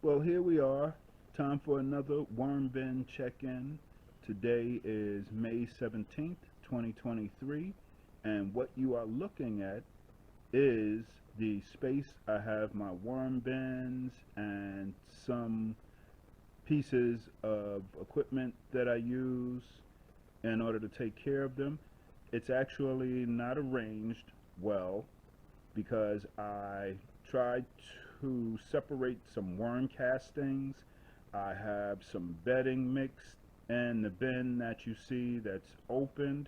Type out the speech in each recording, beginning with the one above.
Well, here we are. Time for another worm bin check-in. Today is May 17th, 2023, and what you are looking at is the space I have my worm bins and some pieces of equipment that I use in order to take care of them. It's actually not arranged well because I tried to separate some worm castings. I have some bedding mixed in the bin that you see that's opened.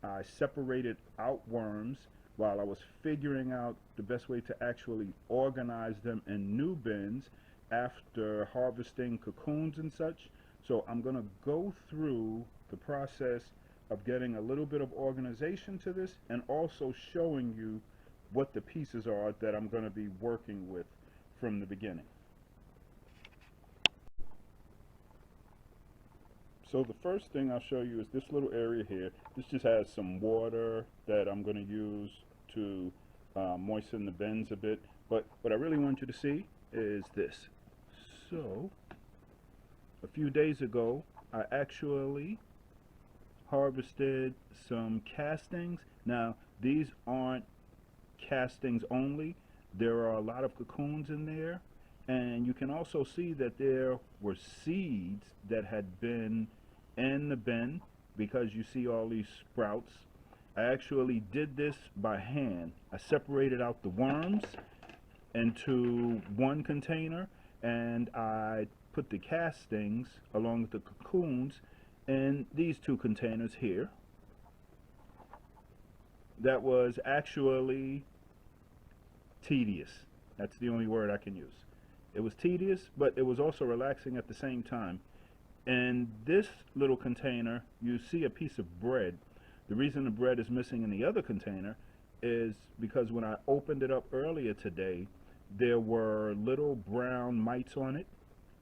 I separated out worms while I was figuring out the best way to actually organize them in new bins after harvesting cocoons and such. So I'm going to go through the process of getting a little bit of organization to this and also showing you what the pieces are that I'm going to be working with from the beginning. So the first thing I'll show you is this little area here. This just has some water that I'm going to use to moisten the bins a bit. But what I really want you to see is this. So a few days ago, I actually harvested some castings. Now, these aren't castings only. There are a lot of cocoons in there, and you can also see that there were seeds that had been in the bin because you see all these sprouts. I actually did this by hand. I separated out the worms into one container, and I put the castings along with the cocoons in these two containers here. That was actually tedious. That's the only word I can use. It was tedious, but it was also relaxing at the same time. In this little container, you see a piece of bread. The reason the bread is missing in the other container is because when I opened it up earlier today, there were little brown mites on it.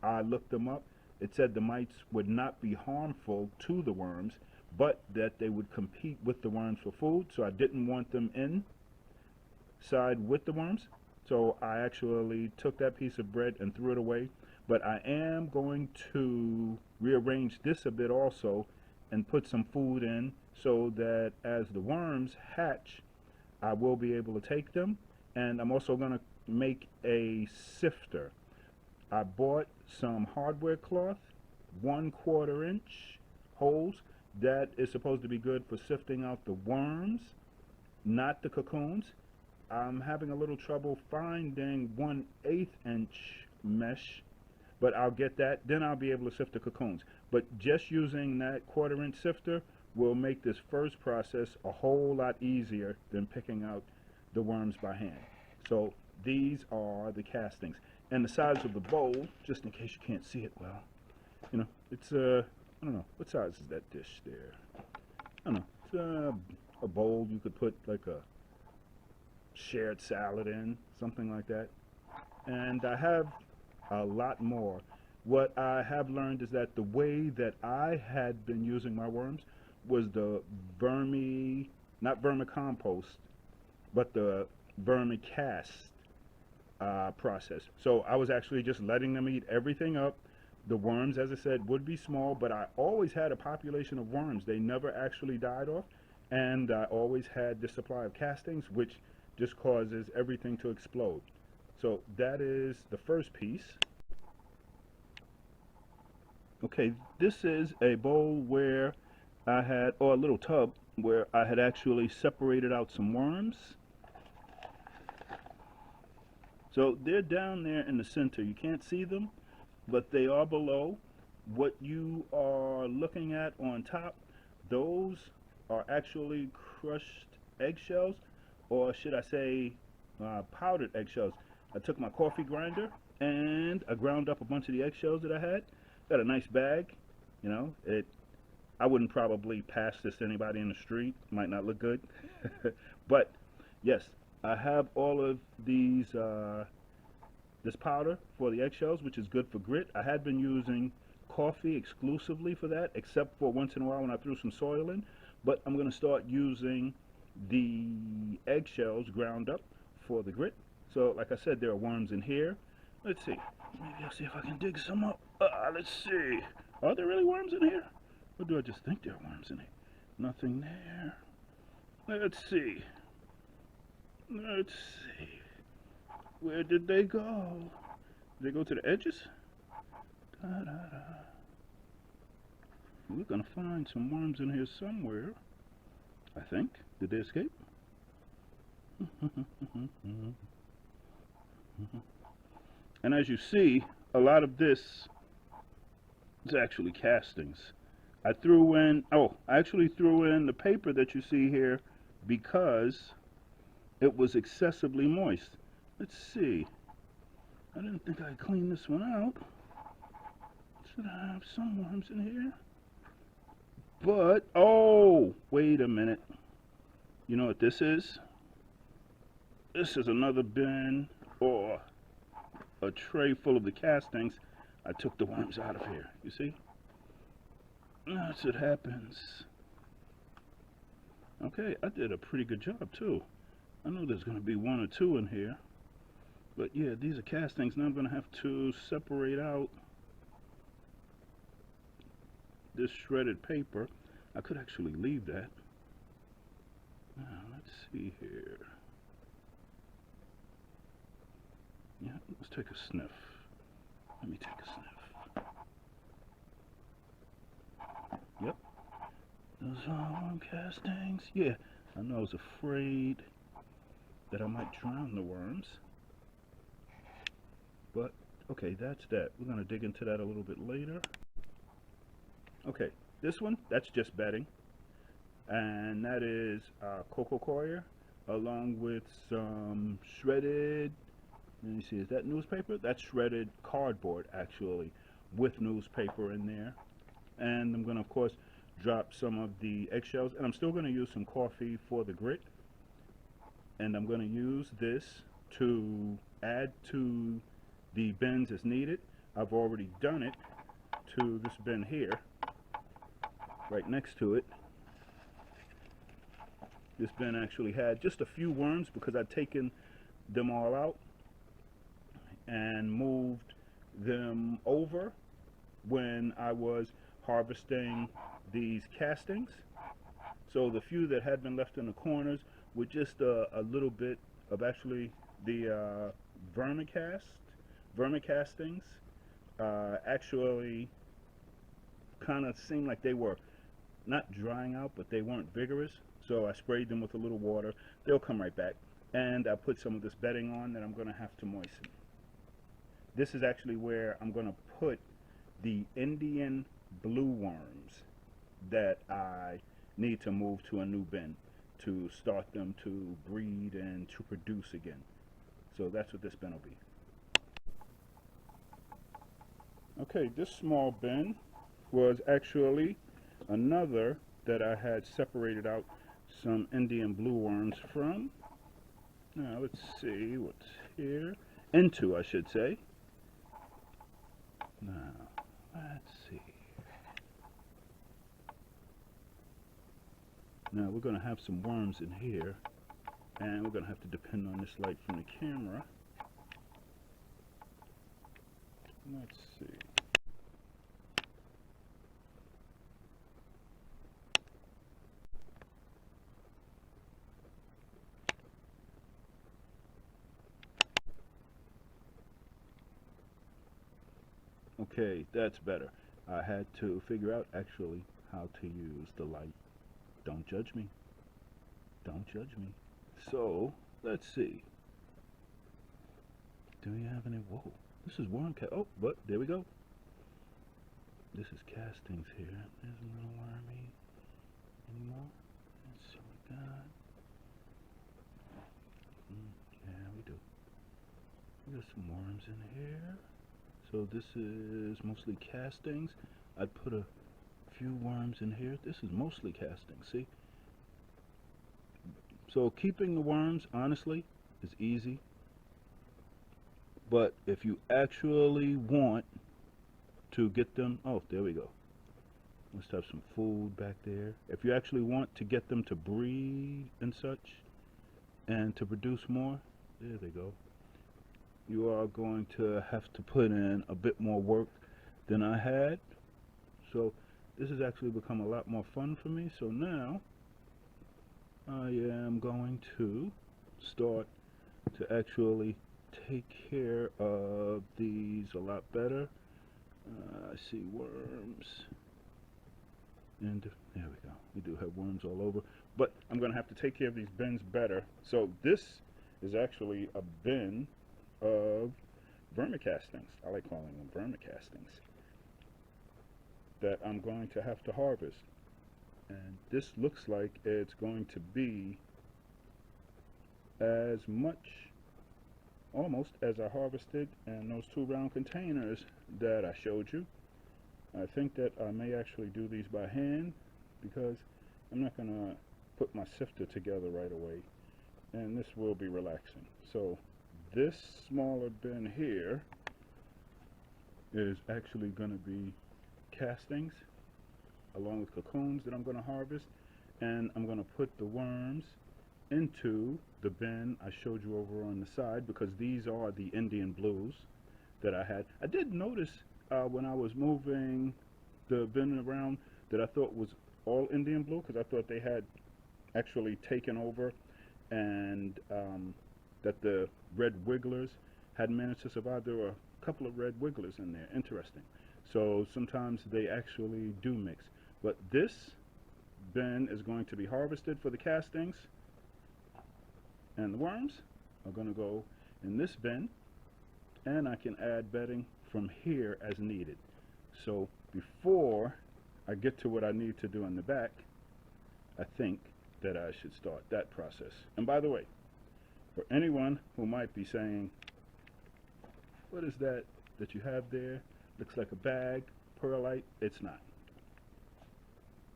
I looked them up. It said the mites would not be harmful to the worms, but that they would compete with the worms for food, so I didn't want them inside with the worms. So I actually took that piece of bread and threw it away. But I am going to rearrange this a bit also and put some food in so that as the worms hatch, I will be able to take them. And I'm also going to make a sifter. I bought some hardware cloth, 1/4 inch holes. That is supposed to be good for sifting out the worms, not the cocoons. I'm having a little trouble finding 1/8 inch mesh, but I'll get that. Then I'll be able to sift the cocoons. But just using that 1/4 inch sifter will make this first process a whole lot easier than picking out the worms by hand. So these are the castings. And the size of the bowl, just in case you can't see it well, you know, it's I don't know, what size is that dish there? I don't know, it's a bowl you could put like a shared salad in, something like that. And I have a lot more. What I have learned is that the way that I had been using my worms was the not vermicompost, but the vermicast process. So I was actually just letting them eat everything up. The worms, as I said, would be small, but I always had a population of worms. They never actually died off, and I always had this supply of castings, which just causes everything to explode. So that is the first piece. Okay, this is a bowl where I had, or a little tub, where I had actually separated out some worms. So they're down there in the center. You can't see them, but they are below. What you are looking at on top, those are actually crushed eggshells, or should I say powdered eggshells. I took my coffee grinder and I ground up a bunch of the eggshells that I had. Got a nice bag, you know. I wouldn't probably pass this to anybody in the street. Might not look good, but yes, I have all of these this powder for the eggshells, which is good for grit. I had been using coffee exclusively for that, except for once in a while when I threw some soil in. But I'm going to start using the eggshells ground up for the grit. So like I said, there are worms in here. Let's see. Maybe I'll see if I can dig some up. Let's see. Are there really worms in here? Or do I just think there are worms in here? Nothing there. Let's see. Let's see. Where did they go? Did they go to the edges? Da, da, da. We're gonna find some worms in here somewhere. I think. Did they escape? And as you see, a lot of this is actually castings. I actually threw in the paper that you see here because it was excessively moist. Let's see. I didn't think I'd clean this one out. Should I have some worms in here? But, oh, wait a minute. You know what this is? This is another bin or a tray full of the castings. I took the worms out of here. You see? That's what happens. Okay, I did a pretty good job too. I know there's going to be one or two in here. But yeah, these are castings. Now I'm going to have to separate out this shredded paper. I could actually leave that. Now, let's see here. Yeah, let's take a sniff. Let me take a sniff. Yep. Those are worm castings. Yeah, I know I was afraid that I might drown the worms. But, okay, that's that. We're going to dig into that a little bit later. Okay, this one, that's just bedding. And that is coco coir, along with some shredded, let me see, is that newspaper? That's shredded cardboard, actually, with newspaper in there. And I'm going to, of course, drop some of the eggshells. And I'm still going to use some coffee for the grit. And I'm going to use this to add to the bins as needed. I've already done it to this bin here, right next to it. This bin actually had just a few worms because I'd taken them all out and moved them over when I was harvesting these castings. So the few that had been left in the corners were just a little bit of actually the vermicastings. Actually kind of seemed like they were not drying out, but they weren't vigorous. So I sprayed them with a little water. They'll come right back. And I put some of this bedding on that I'm going to have to moisten. This is actually where I'm going to put the Indian blue worms that I need to move to a new bin to start them to breed and to produce again. So that's what this bin will be. Okay, this small bin was actually another that I had separated out some Indian blue worms from. Now let's see what's here. Into, I should say. Now, let's see. Now we're going to have some worms in here, and we're going to have to depend on this light from the camera. Let's see. Okay, that's better. I had to figure out actually how to use the light. Don't judge me. Don't judge me. So, let's see. Do we have any? Whoa, this is worm oh, but there we go. This is castings here. There's a little wormy. Any more? Let's see what we got. Yeah, we do. We got some worms in here. So this is mostly castings. I'd put a few worms in here. This is mostly castings, see? So keeping the worms, honestly, is easy. But if you actually want to get them, oh, there we go. Let's have some food back there. If you actually want to get them to breed and such, and to produce more, there they go. you are going to have to put in a bit more work than I had. So this has actually become a lot more fun for me. So now I am going to start to actually take care of these a lot better. I see worms, and there we go. We do have worms all over, but I'm going to have to take care of these bins better. So this is actually a bin of vermicastings. I like calling them vermicastings that I'm going to have to harvest. And this looks like it's going to be as much, almost, as I harvested in those 2 round containers that I showed you. I think that I may actually do these by hand because I'm not going to put my sifter together right away, and this will be relaxing. So this smaller bin here is actually going to be castings along with cocoons that I'm going to harvest, and I'm going to put the worms into the bin I showed you over on the side, because these are the Indian blues that I had. I did notice when I was moving the bin around that I thought was all Indian blue, because I thought they had actually taken over, and that the red wigglers had managed to survive. There were a couple of red wigglers in there. Interesting. So sometimes they actually do mix. But this bin is going to be harvested for the castings, and the worms are going to go in this bin, and I can add bedding from here as needed. So before I get to what I need to do in the back, I think that I should start that process. And by the way, for anyone who might be saying, what is that you have there? Looks like a bag, perlite. It's not.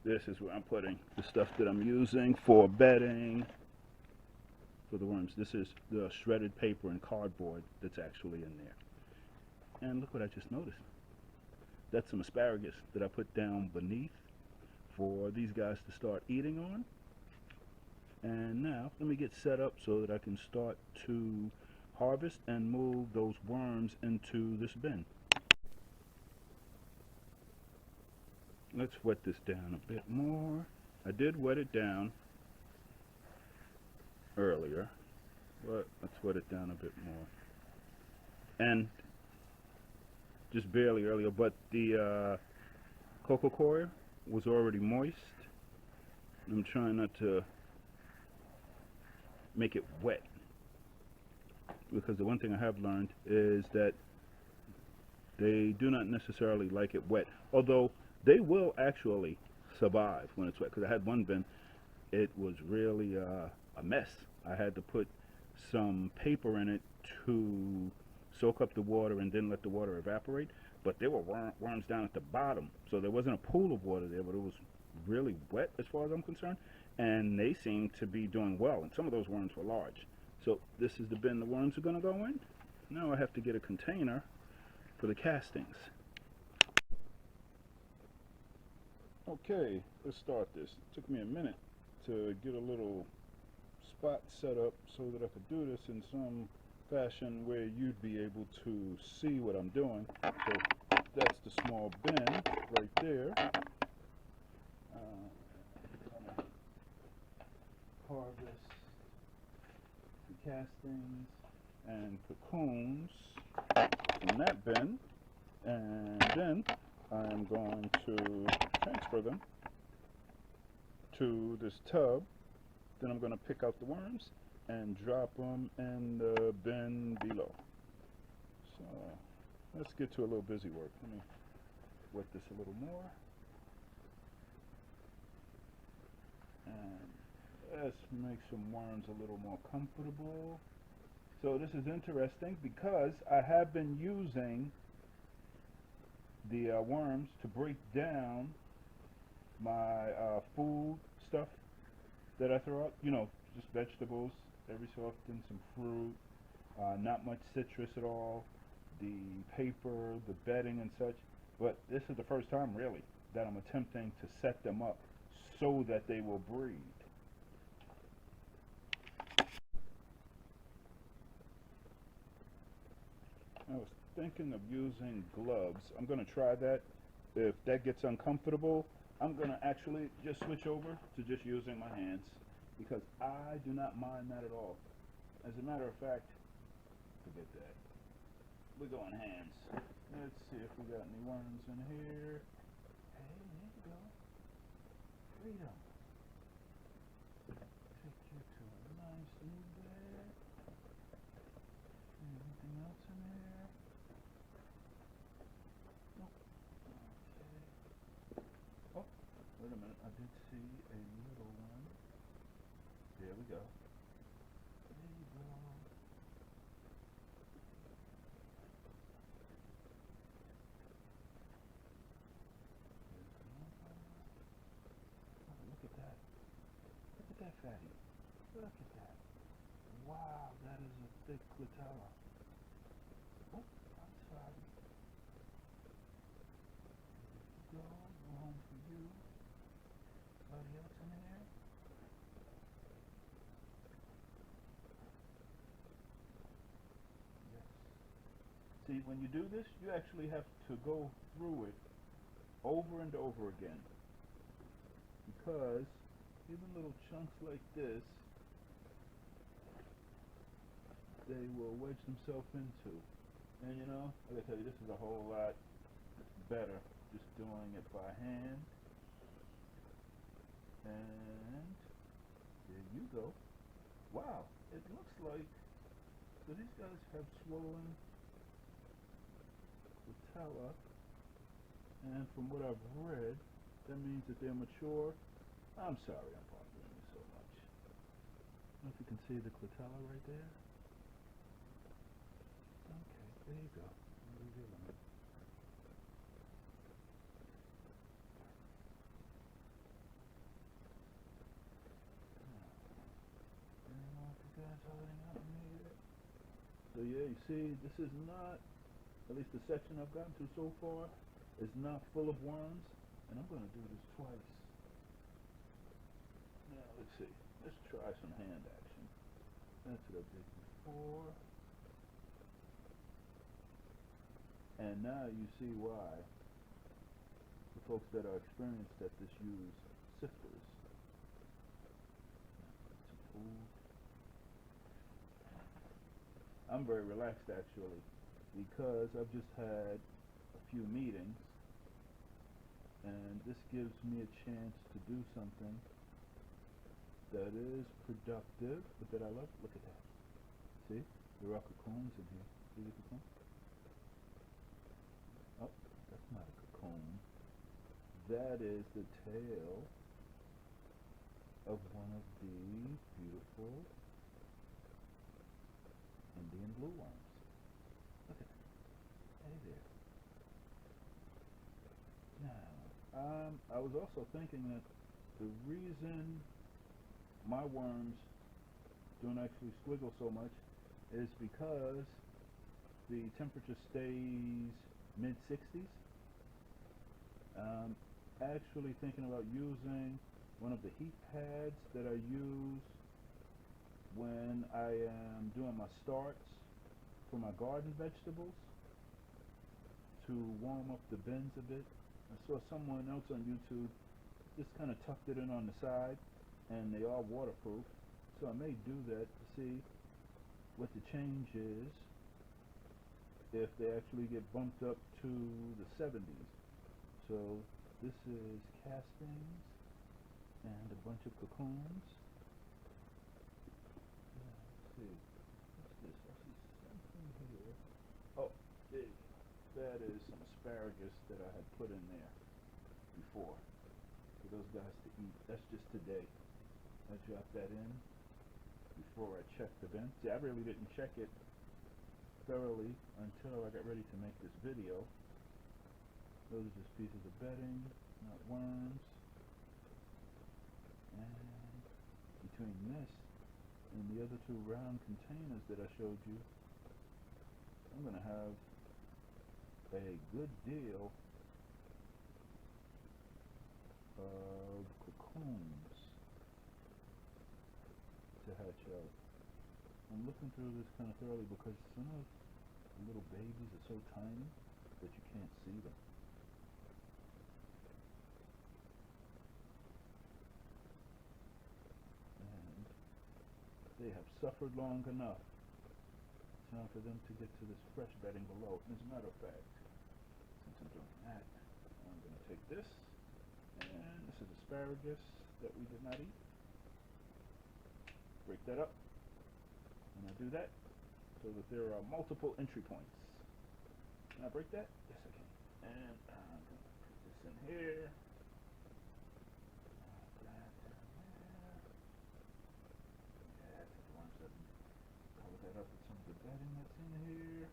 This is where I'm putting the stuff that I'm using for bedding for the worms. This is the shredded paper and cardboard that's actually in there. And look what I just noticed. That's some asparagus that I put down beneath for these guys to start eating on. And now let me get set up so that I can start to harvest and move those worms into this bin. Let's wet this down a bit more. I did wet it down earlier, but let's wet it down a bit more. And just barely earlier, but the coco coir was already moist. I'm trying not to make it wet, because the one thing I have learned is that they do not necessarily like it wet, although they will actually survive when it's wet. Because I had one bin, it was really a mess. I had to put some paper in it to soak up the water and then let the water evaporate, but there were worms down at the bottom, so there wasn't a pool of water there, but it was really wet as far as I'm concerned, and they seemed to be doing well, and some of those worms were large. So this is the bin the worms are going to go in. Now I have to get a container for the castings. Okay, let's start this. It took me a minute to get a little spot set up so that I could do this in some fashion where you'd be able to see what I'm doing. So that's the small bin right there. Harvest the castings and cocoons from that bin, and then I'm going to transfer them to this tub. Then I'm going to pick out the worms and drop them in the bin below. So let's get to a little busy work. Let me wet this a little more. And let's make some worms a little more comfortable. So this is interesting because I have been using the worms to break down my food stuff that I throw out. You know, just vegetables, every so often some fruit, not much citrus at all, the paper, the bedding and such. But this is the first time really that I'm attempting to set them up so that they will breed. I was thinking of using gloves. I'm going to try that. If that gets uncomfortable, I'm going to actually just switch over to just using my hands because I do not mind that at all. As a matter of fact, forget that. We're going hands. Let's see if we got any worms in here. Hey, there you go. Freedom. Take you to a nice new bed. Anything else in here? Nope. Okay. Oh, wait a minute. I did see a little one. There we go. There you go. Oh, look at that. Look at that fatty. Look at that. Wow, that is a thick clitella. Oh, I'm sorry. There you go. Home for you. Anybody else in here? Yes. See, when you do this, you actually have to go through it over and over again. Because even little chunks like this, they will wedge themselves into. And you know, like I tell you, this is a whole lot better just doing it by hand. And there you go. Wow, it looks like, so these guys have swollen patella, and from what I've read, that means that they're mature. I'm sorry I'm bothering you so much. I don't know if you can see the clitella right there. Okay, there you go. Leave it alone. So yeah, you see, this is not, at least the section I've gotten to so far, is not full of worms, and I'm going to do this twice. Now, let's see. Let's try some hand action. That's what I did before. And now you see why the folks that are experienced at this use sifters. Some food. I'm very relaxed actually because I've just had a few meetings and this gives me a chance to do something that is productive but that I love. Look at that. See? There are cocoons in here. See the cocoon? Oh, that's not a cocoon. That is the tail of one of the beautiful Indian blue worms. Look at that. Hey there. Now, I was also thinking that the reason my worms don't actually squiggle so much is because the temperature stays mid-60s. Actually thinking about using one of the heat pads that I use when I am doing my starts for my garden vegetables to warm up the bins a bit. I saw someone else on YouTube just kind of tucked it in on the side, and they are waterproof, so I may do that to see what the change is if they actually get bumped up to the 70s. So this is castings and a bunch of cocoons. Let's see. What's this? I see something here. Oh, big. That is some asparagus that I had put in there before for those guys to eat. That's just today. I dropped that in before I checked the bin. See, I really didn't check it thoroughly until I got ready to make this video. Those are just pieces of bedding, not worms. And between this and the other two round containers that I showed you, I'm going to have a good deal of cocoons to hatch out. I'm looking through this kind of thoroughly because some of The little babies are so tiny that you can't see them. And they have suffered long enough. It's time for them to get to this fresh bedding below. And as a matter of fact, since I'm doing that, I'm going to take this, and this is asparagus that we did not eat. Break that up, and I do that so that there are multiple entry points. Can I break that? Yes, I can. And I'm going to put this in here. Cover that up with some of the bedding that's in here.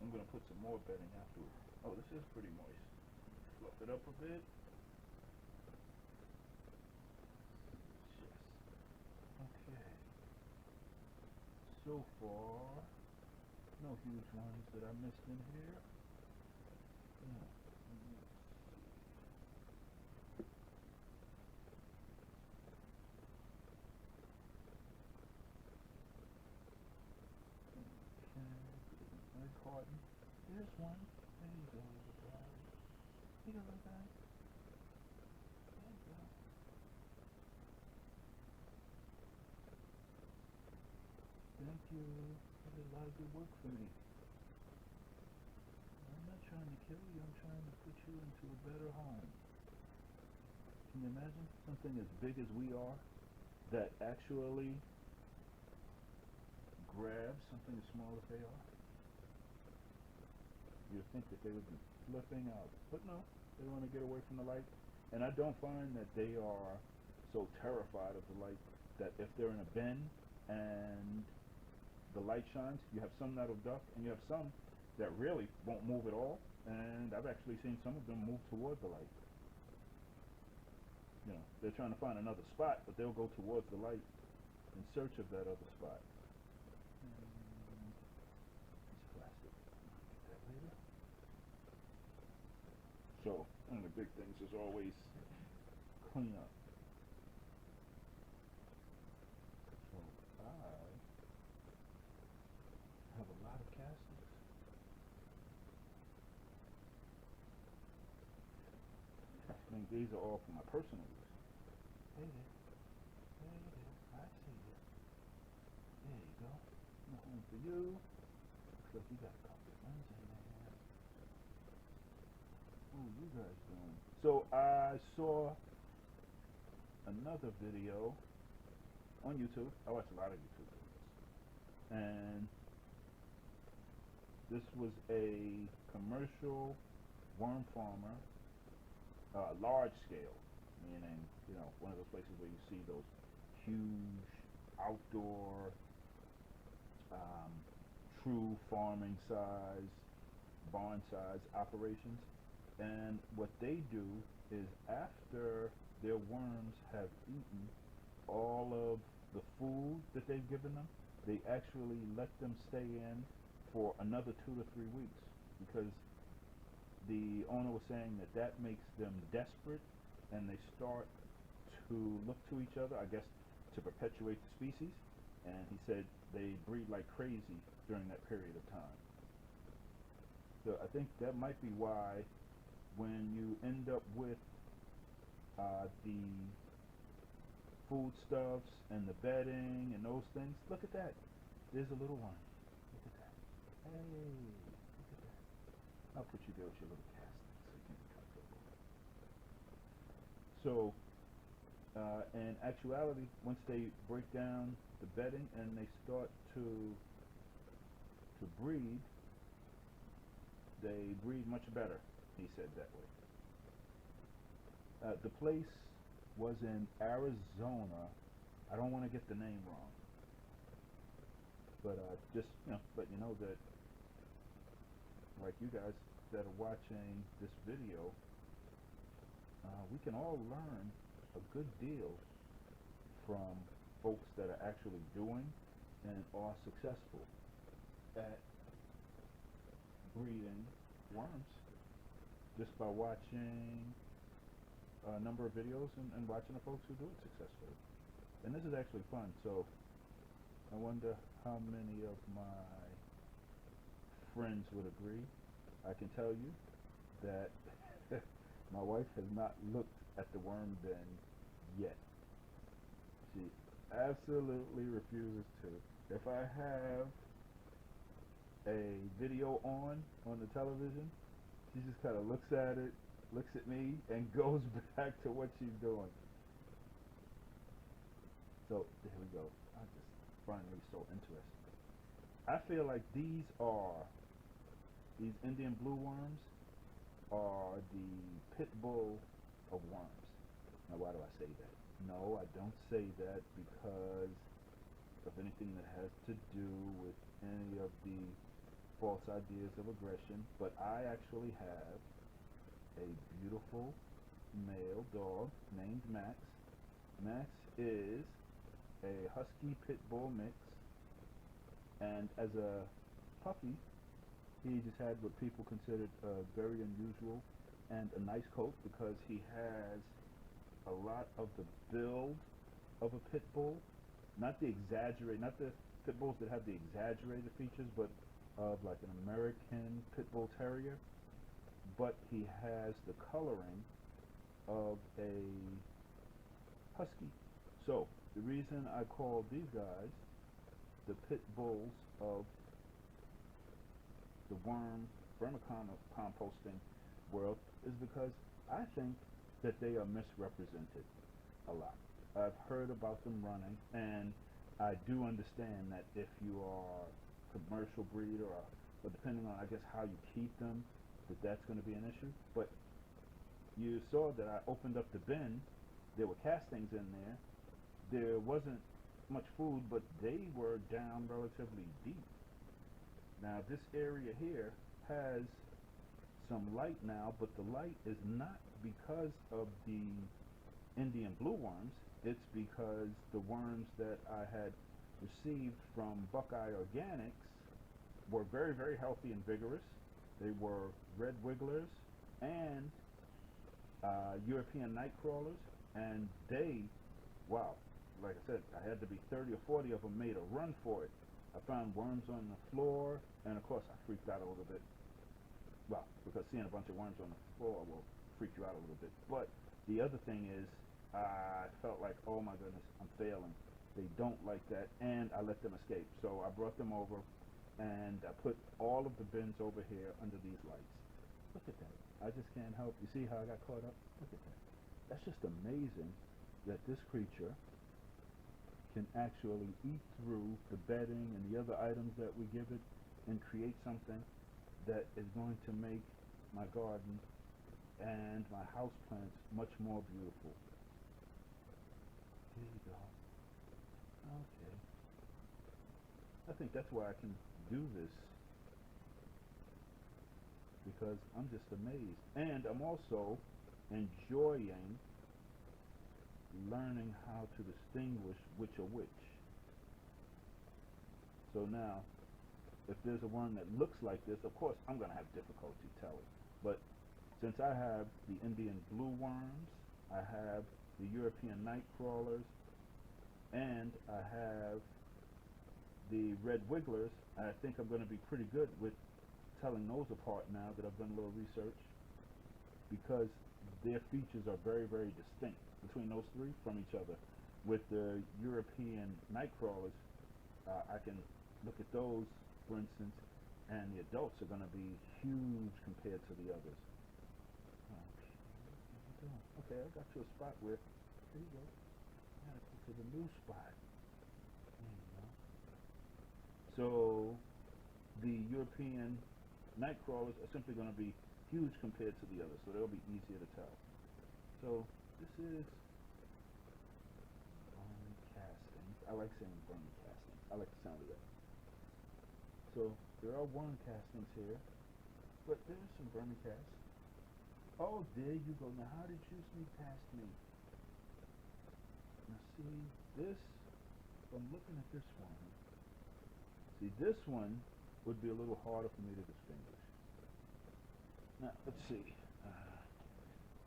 I'm going to put some more bedding afterwards. Oh, this is pretty moist. Fluff it up a bit. Yes. Okay. So far, no huge ones that I missed in here. Yeah. Nice carton. There's one. There you go, little guy. Here you go, little guy. There you go. Thank you. You did a lot of good work for me. I'm not trying to kill you. I'm trying to put you into a better home. Can you imagine something as big as we are that actually grabs something as small as they are? You'd think that they would be flipping out, but no, they want to get away from the light. And I don't find that they are so terrified of the light that if they're in a bin and the light shines, you have some that'll duck, and you have some that really won't move at all. And I've actually seen some of them move toward the light. You know, they're trying to find another spot, but they'll go towards the light in search of that other spot. It's plastic. I'll get that later. So, one of the big things is always clean up. So, I have a lot of castings. I think these are all for my personal use. Hey there. Hey there. I see you. There you go. No home for you. Looks like you got a couple of ones in there. What are you guys doing? So I saw another video on YouTube. I watch a lot of YouTube videos. And this was a commercial worm farmer, large scale, meaning, you know, one of those places where you see those huge outdoor, true farming size, barn size operations. And what they do is after their worms have eaten all of the food that they've given them, they actually let them stay in for another 2 to 3 weeks, because the owner was saying that that makes them desperate, and they start to look to each other, I guess, to perpetuate the species. And he said they breed like crazy during that period of time. So I think that might be why when you end up with the foodstuffs and the bedding and those things, look at that. There's a little one. Look at that. Hey, look at that. I'll put you there with your little casting so you can be comfortable. So, in actuality, once they break down the bedding and they start to breed, they breed much better, he said that way. The place was in Arizona. I don't want to get the name wrong, but just, you know, let you know that, like you guys that are watching this video, we can all learn a good deal from folks that are actually doing and are successful at breeding worms, just by watching a number of videos and watching the folks who do it successfully. And this is actually fun, so I wonder how many of my friends would agree. I can tell you that my wife has not looked at the worm bin yet. She absolutely refuses to. If I have a video on the television, she just kind of looks at it, looks at me, and goes back to what she's doing. So there we go. I just find me so interesting. I feel like these Indian blue worms are the pit bull of worms. Now, why do I say that? No, I don't say that because of anything that has to do with any of the false ideas of aggression, but I actually have a beautiful male dog named Max. Max is a husky pit bull mix, and as a puppy, he just had what people considered very unusual and a nice coat because he has a lot of the build of a pit bull, not the pit bulls that have the exaggerated features, but of like an American pit bull terrier, but he has the coloring of a husky. So the reason I call these guys the pit bulls of the worm vermicomposting world is because I think that they are misrepresented a lot. I've heard about them running, and I do understand that if you are a commercial breed or depending on, I guess, how you keep them, that's going to be an issue. But you saw that I opened up the bin. There were castings in there. There wasn't much food, but they were down relatively deep. Now this area here has some light now, but the light is not because of the Indian blue worms. It's because the worms that I had received from Buckeye Organics were very, very healthy and vigorous. They were red wigglers and European night crawlers, and they, wow, like I said, I had to be 30 or 40 of them made a run for it. I found worms on the floor, and of course I freaked out a little bit. Well, because seeing a bunch of worms on the floor will freak you out a little bit. But the other thing is, I felt like, oh my goodness, I'm failing. They don't like that, and I let them escape. So I brought them over, and I put all of the bins over here under these lights. Look at that. I just can't help. You see how I got caught up? Look at that. That's just amazing that this creature can actually eat through the bedding and the other items that we give it and create something that is going to make my garden and my house plants much more beautiful. Here you go. Okay. I think that's why I can do this, because I'm just amazed. And I'm also enjoying learning how to distinguish which are which. So now, if there's a worm that looks like this, of course I'm going to have difficulty telling. But since I have the Indian blue worms, I have the European night crawlers, and I have the red wigglers, I think I'm going to be pretty good with telling those apart now that I've done a little research, because their features are very, very distinct between those three from each other. With the European night crawlers, I can look at those, for instance, and the adults are going to be huge compared to the others. Okay, I got you a spot where, there you go. I gotta go to the new spot. There you go. So the European night crawlers are simply going to be huge compared to the others, so they'll be easier to tell. So this is bone castings. I like saying bone castings. I like the sound of that. So there are worm castings here, but there's some vermicasts. Oh, there you go. Now, how did you sneak past me? Now, see, this, if I'm looking at this one, see, this one would be a little harder for me to distinguish. Now, let's see. I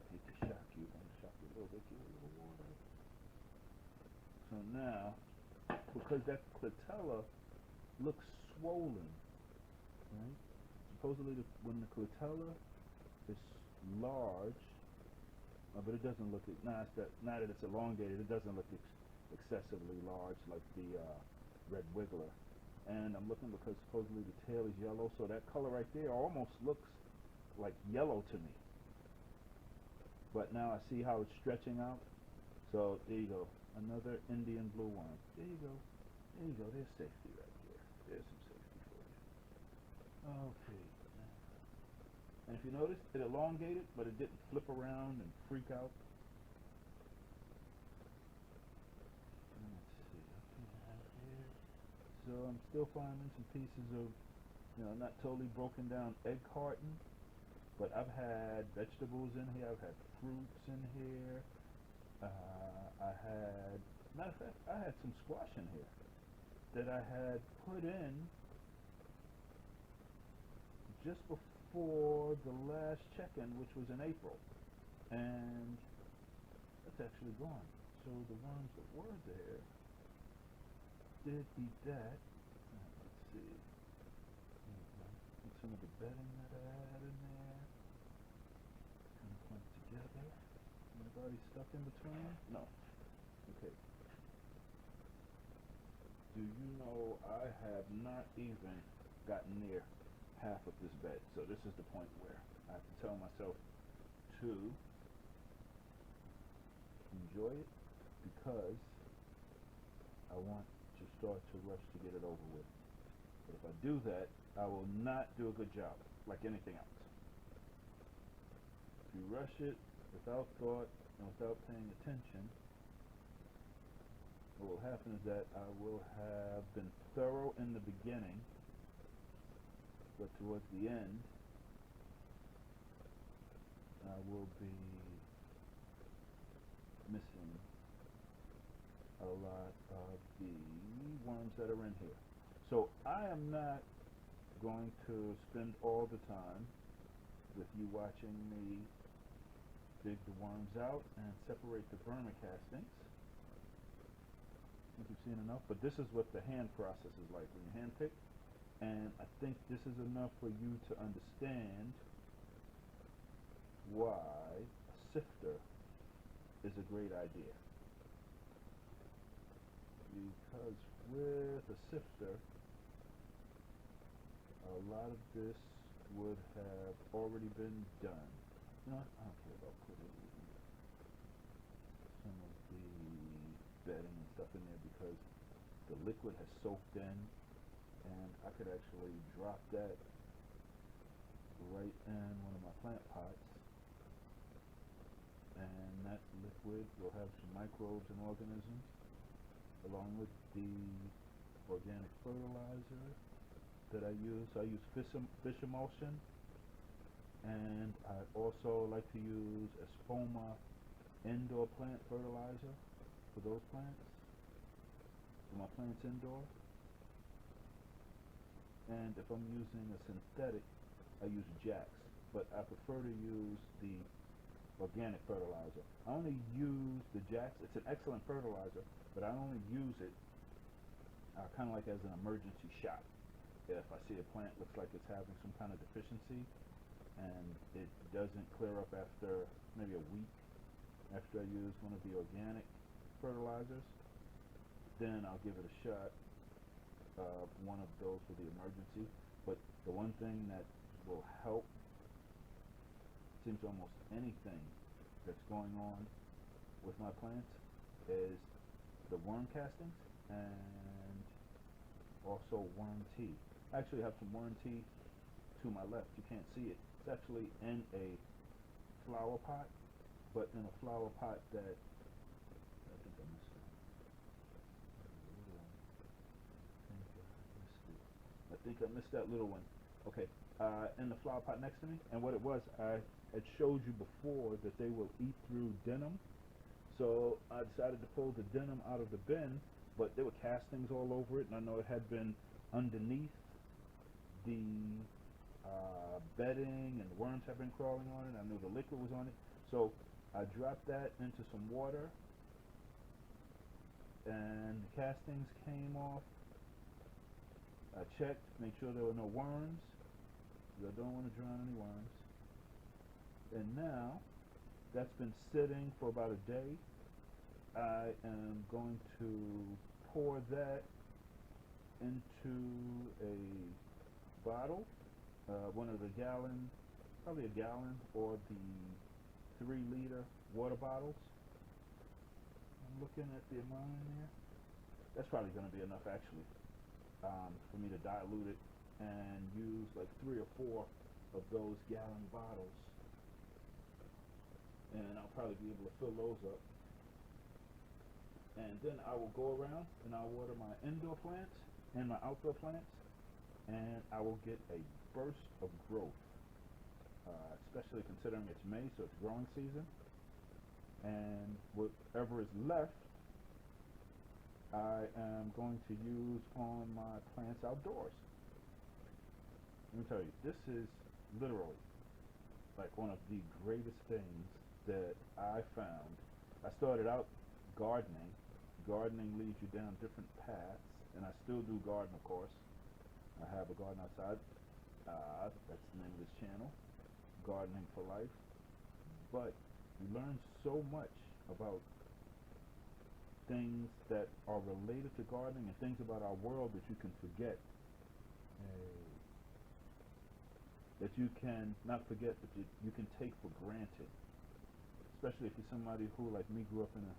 hate to shock you. I'm going to shock you a little bit. Give you a little water. So now, because that clitella looks swollen, right? Supposedly, when the clitella is large, but it doesn't look, now that it's elongated, it doesn't look excessively large like the red wiggler. And I'm looking because supposedly the tail is yellow, so that color right there almost looks like yellow to me. But now I see how it's stretching out. So there you go, another Indian blue worm. There you go, there you go. There's safety right there. There's some safety for you. Okay. And if you notice, it elongated, but it didn't flip around and freak out. Let's see, here. So I'm still finding some pieces of, not totally broken down egg carton, but I've had vegetables in here, I've had fruits in here, matter of fact, I had some squash in here that I had put in just before the last check-in, which was in April, and that's actually gone. So the worms that were there did eat that. Let's see. Some of the bedding that I had in there, kind of clumped together. Anybody stuck in between? No. Okay. Do you know I have not even gotten near half of this bed? So this is the point where I have to tell myself to enjoy it because I want to start to rush to get it over with. But if I do that, I will not do a good job, like anything else. If you rush it without thought and without paying attention, what will happen is that I will have been thorough in the beginning, but towards the end, I will be missing a lot of the worms that are in here. So I am not going to spend all the time with you watching me dig the worms out and separate the vermicastings. I think you've seen enough, but this is what the hand process is like when you hand pick, and I think this is enough for you to understand why a sifter is a great idea. Because with a sifter, a lot of this would have already been done. You know what? I don't care about putting some of the bedding and stuff in there because the liquid has soaked in, and I could actually drop that right in one of my plant pots, and that liquid will have some microbes and organisms along with the organic fertilizer that I use. I use fish emulsion, and I also like to use Espoma indoor plant fertilizer for those plants, for my plants indoor. And if I'm using a synthetic, I use Jax, but I prefer to use the organic fertilizer. I only use the Jax. It's an excellent fertilizer, but I only use it kind of like as an emergency shot. If I see a plant looks like it's having some kind of deficiency and it doesn't clear up after maybe a week after I use one of the organic fertilizers, then I'll give it a shot of one of those for the emergency. But the one thing that will help, seems almost anything that's going on with my plants, is the worm castings and also worm tea. I actually have some worm tea to my left. You can't see it. It's actually in a flower pot, but in a flower pot that I think I missed it. I think I missed that little one. Okay, in the flower pot next to me, and what it was, I had showed you before that they will eat through denim. So I decided to pull the denim out of the bin, but there were castings all over it, and I know it had been underneath the bedding, and the worms have been crawling on it. I knew the liquid was on it, so I dropped that into some water, and the castings came off. I checked, made sure there were no worms, because I don't want to drown any worms. And now, that's been sitting for about a day. I am going to pour that into a bottle, one of the gallon, probably a gallon, or the 3-liter water bottles. I'm looking at the amount in there. That's probably going to be enough actually, for me to dilute it and use like 3 or 4 of those gallon bottles. And I'll probably be able to fill those up. And then I will go around and I'll water my indoor plants and my outdoor plants, and I will get a burst of growth, especially considering it's May, so it's growing season. And whatever is left, I am going to use on my plants outdoors. Let me tell you, this is literally like one of the greatest things that I found. I started out gardening. Gardening leads you down different paths, and I still do garden, of course. I have a garden outside. That's the name of this channel, Gardening for Life. But you learn so much about things that are related to gardening and things about our world that you can forget. That you can not forget, but you can take for granted. Especially if you're somebody who, like me, grew up in a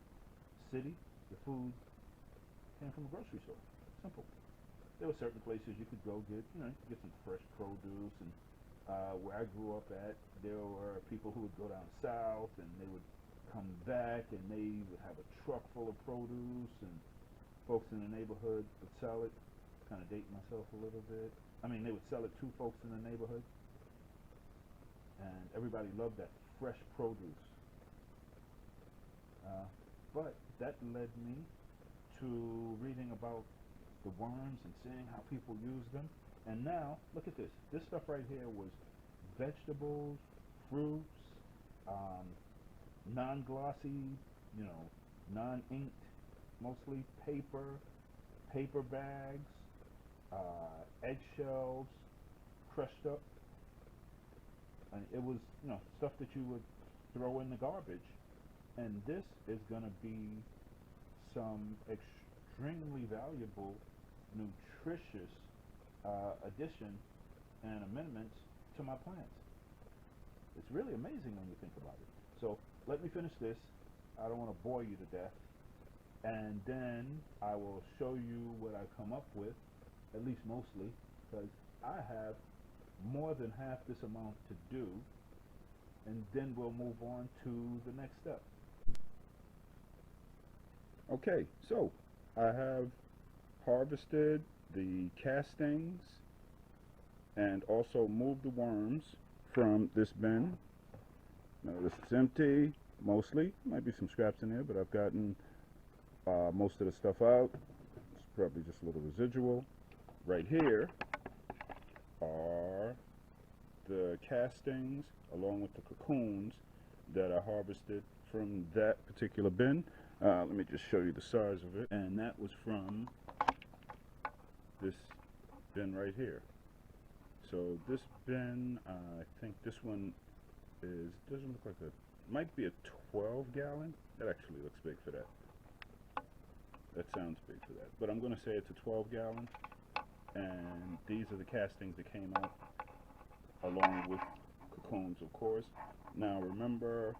city. The food came from a grocery store. Simple. There were certain places you could go get, get some fresh produce. And where I grew up at, there were people who would go down south and they would come back and they would have a truck full of produce, and folks in the neighborhood would sell it. Kind of dating myself a little bit. I mean, they would sell it to folks in the neighborhood, and everybody loved that fresh produce. But that led me to reading about the worms and seeing how people use them. And now, look at this. This stuff right here was vegetables, fruits, non-glossy, non-inked, mostly paper bags, eggshells, crushed up. And it was, stuff that you would throw in the garbage. And this is going to be some extremely valuable, nutritious addition and amendments to my plants. It's really amazing when you think about it. So let me finish this. I don't want to bore you to death. And then I will show you what I come up with, at least mostly, because I have more than half this amount to do. And then we'll move on to the next step. Okay, so I have harvested the castings and also moved the worms from this bin. Now this is empty, mostly. Might be some scraps in there, but I've gotten most of the stuff out. It's probably just a little residual. Right here are the castings along with the cocoons that I harvested from that particular bin. Let me just show you the size of it. And that was from this bin right here. So this bin, I think this one doesn't look like might be a 12 gallon. That actually looks big for that. That sounds big for that. But I'm going to say it's a 12 gallon. And these are the castings that came out along with cocoons, of course. Now remember,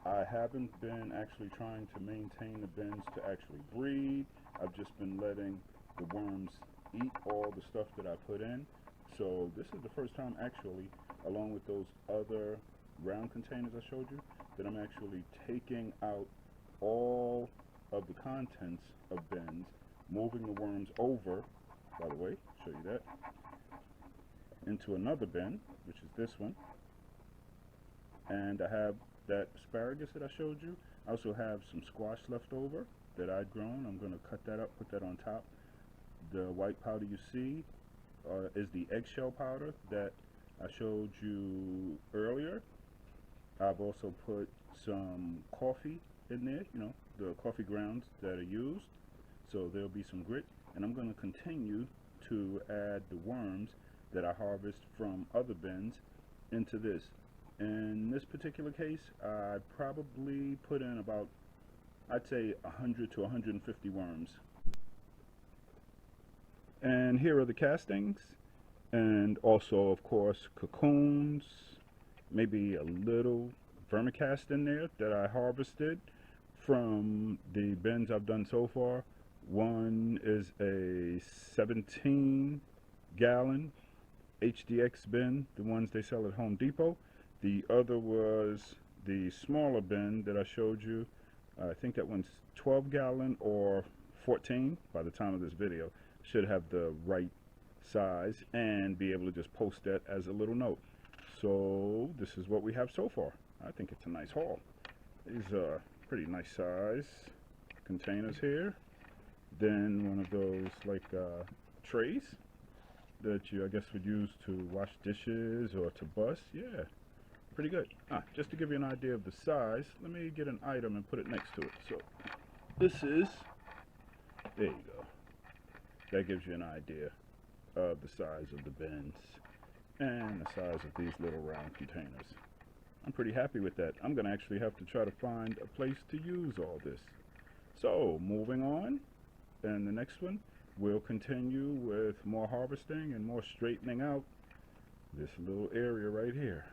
I haven't been actually trying to maintain the bins to actually breed. I've just been letting the worms eat all the stuff that I put in. So this is the first time actually, along with those other round containers I showed you, that I'm actually taking out all of the contents of bins, moving the worms over, by the way, show you that, into another bin, which is this one. And I have that asparagus that I showed you. I also have some squash left over that I'd grown. I'm going to cut that up, put that on top. The white powder you see is the eggshell powder that I showed you earlier. I've also put some coffee in there, the coffee grounds that are used. So there'll be some grit. And I'm going to continue to add the worms that I harvest from other bins into this. In this particular case, I probably put in about, I'd say 100 to 150 worms. And here are the castings, and also of course cocoons, maybe a little vermicast in there that I harvested from the bins I've done so far. One is a 17-gallon HDX bin, the ones they sell at Home Depot. The other was the smaller bin that I showed you. I think that one's 12-gallon or 14 by the time of this video. Should have the right size and be able to just post that as a little note. So this is what we have so far. I think it's a nice haul. These are pretty nice size containers here. Then one of those like trays that you I guess would use to wash dishes or to bus. Yeah, pretty good. Just to give you an idea of the size, let me get an item and put it next to it. So this is, there you go. That gives you an idea of the size of the bins and the size of these little round containers. I'm pretty happy with that. I'm going to actually have to try to find a place to use all this. So moving on, and the next one, we'll continue with more harvesting and more straightening out this little area right here.